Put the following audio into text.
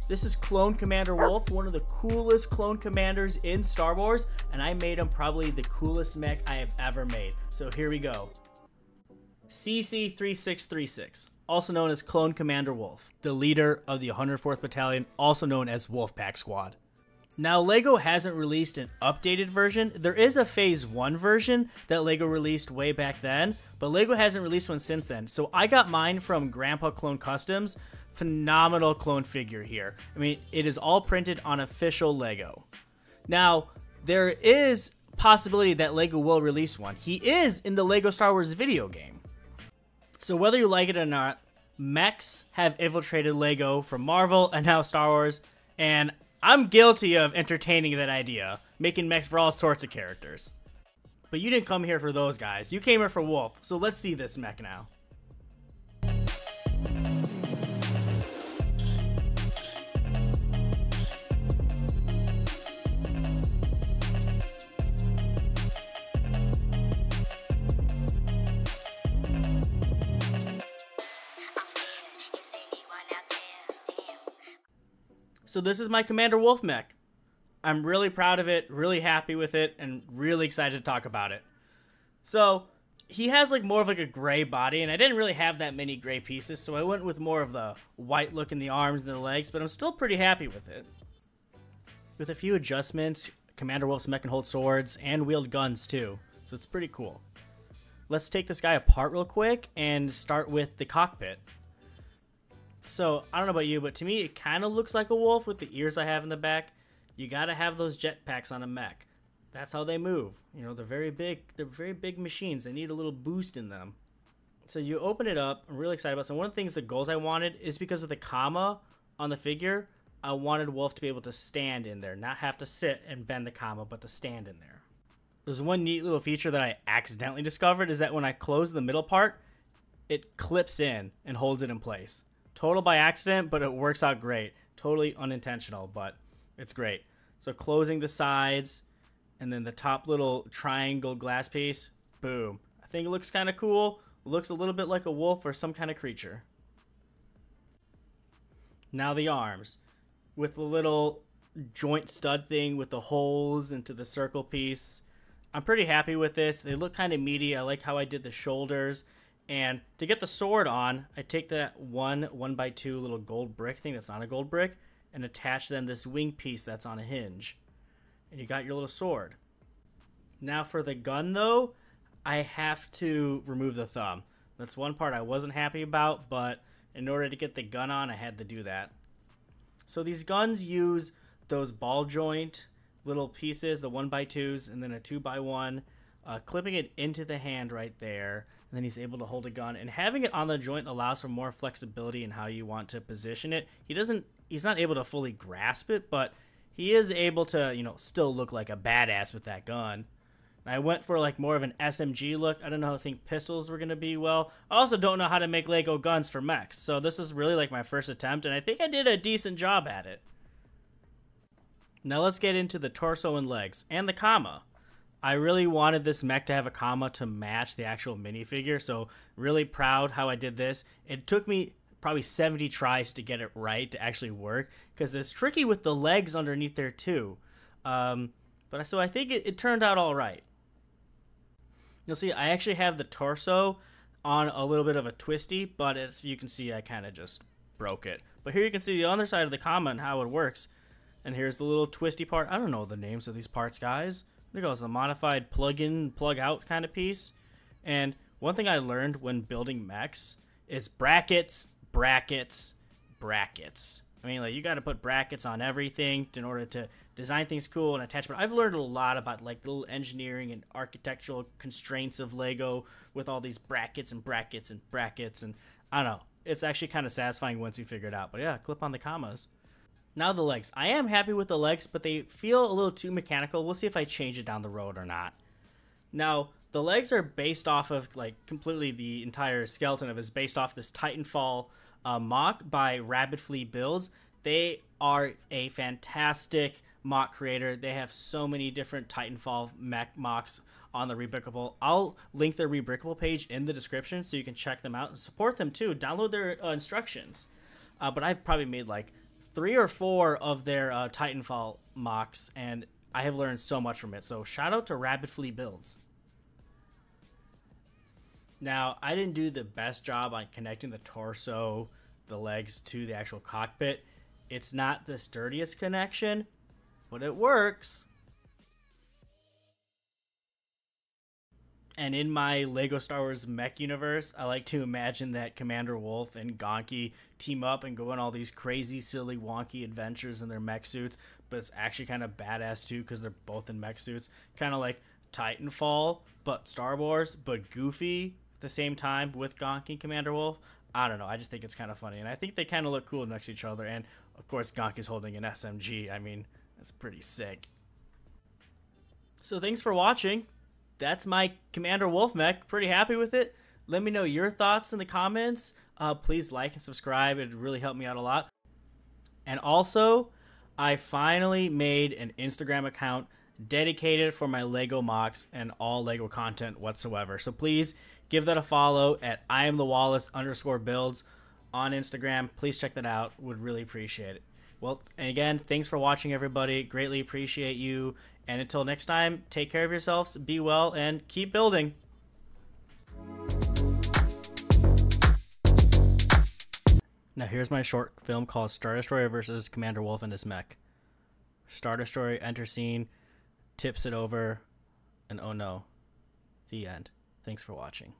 This is Clone Commander Wolffe, one of the coolest clone commanders in Star Wars, and I made him probably the coolest mech I have ever made. So here we go. CC-3636, also known as Clone Commander Wolffe, the leader of the 104th Battalion, also known as Wolfpack Squad. Now, LEGO hasn't released an updated version. There is a Phase 1 version that LEGO released way back then, but LEGO hasn't released one since then. So I got mine from Grandpa Clone Customs. Phenomenal clone figure here. I mean, it is all printed on official LEGO. Now, there is possibility that LEGO will release one. He is in the LEGO Star Wars video game. So whether you like it or not, mechs have infiltrated LEGO from Marvel and now Star Wars, and I'm guilty of entertaining that idea, making mechs for all sorts of characters. But you didn't come here for those guys. You came here for Wolffe, so let's see this mech now. So this is my Commander Wolffe mech. I'm really proud of it, really happy with it, and really excited to talk about it. So he has like more of like a gray body, and I didn't really have that many gray pieces, so I went with more of the white look in the arms and the legs, but I'm still pretty happy with it. With a few adjustments, Commander Wolffe's mech can hold swords and wield guns too, so it's pretty cool. Let's take this guy apart real quick and start with the cockpit. So, I don't know about you, but to me, it kind of looks like a wolf with the ears I have in the back. You gotta have those jetpacks on a mech. That's how they move. You know, they're very big machines. They need a little boost in them. So you open it up. I'm really excited about it. So one of the things, the goals I wanted is because of the comma on the figure, I wanted Wolffe to be able to stand in there. Not have to sit and bend the comma, but to stand in there. There's one neat little feature that I accidentally discovered is that when I close the middle part, it clips in and holds it in place. Total by accident, but it works out great. Totally unintentional, but it's great. So closing the sides and then the top little triangle glass piece, boom. I think it looks kind of cool. Looks a little bit like a wolf or some kind of creature. Now the arms with the little joint stud thing with the holes into the circle piece. I'm pretty happy with this. They look kind of meaty. I like how I did the shoulders. And to get the sword on, I take that 1x2 little gold brick thing that's not a gold brick and attach then this wing piece that's on a hinge. And you got your little sword. Now for the gun though, I have to remove the thumb. That's one part I wasn't happy about, but in order to get the gun on, I had to do that. So these guns use those ball joint little pieces, the 1x2s, and then a 2x1, clipping it into the hand right there. And then he's able to hold a gun, and having it on the joint allows for more flexibility in how you want to position it. He's not able to fully grasp it, but he is able to, you know, still look like a badass with that gun. And I went for like more of an SMG look. I don't know how I think pistols were going to be well. I also don't know how to make Lego guns for mechs. So this is really like my first attempt, and I think I did a decent job at it. Now let's get into the torso and legs and the comma. I really wanted this mech to have a comma to match the actual minifigure, so really proud how I did this. It took me probably 70 tries to get it right to actually work, because it's tricky with the legs underneath there too. So I think it turned out all right. You'll see I actually have the torso on a little bit of a twisty, but as you can see I kind of just broke it. But here you can see the other side of the comma and how it works. And here's the little twisty part. I don't know the names of these parts, guys. There goes a modified plug-in, plug-out kind of piece. And one thing I learned when building mechs is brackets, brackets, brackets. I mean, like, you got to put brackets on everything in order to design things cool and attachment. I've learned a lot about like the little engineering and architectural constraints of Lego with all these brackets and brackets and brackets. And I don't know. It's actually kind of satisfying once you figure it out. But yeah, clip on the commas. Now the legs. I am happy with the legs, but they feel a little too mechanical. We'll see if I change it down the road or not. Now, the legs are based off of, like, completely the entire skeleton of it is based off this Titanfall mock by Rabbit Flea Builds. They are a fantastic mock creator. They have so many different Titanfall mech mocks on the Rebrickable. I'll link their Rebrickable page in the description so you can check them out and support them too. Download their instructions. But I've probably made like 3 or 4 of their Titanfall mocks, and I have learned so much from it. So shout out to Rapid Fleet Builds. Now, I didn't do the best job on connecting the torso, the legs to the actual cockpit. It's not the sturdiest connection, but it works. And in my Lego Star Wars Mech universe, I like to imagine that Commander Wolffe and Gonki team up and go on all these crazy, silly, wonky adventures in their mech suits, but it's actually kind of badass too because they're both in mech suits. Kind of like Titanfall, but Star Wars, but goofy at the same time with Gonki and Commander Wolffe. I don't know. I just think it's kind of funny. And I think they kind of look cool next to each other. And, of course, Gonki's holding an SMG. I mean, that's pretty sick. So thanks for watching. That's my Commander Wolffe mech. Pretty happy with it. Let me know your thoughts in the comments. Please like and subscribe. It really helped me out a lot. And also, I finally made an Instagram account dedicated for my Lego mocks and all Lego content whatsoever. So please give that a follow at IamTheWallace_builds on Instagram. Please check that out. Would really appreciate it. Well, and again, thanks for watching, everybody. Greatly appreciate you. And until next time, take care of yourselves, be well, and keep building. Now here's my short film called Star Destroyer versus Commander Wolffe and his mech. Star Destroyer enters scene, tips it over, and oh no, the end. Thanks for watching.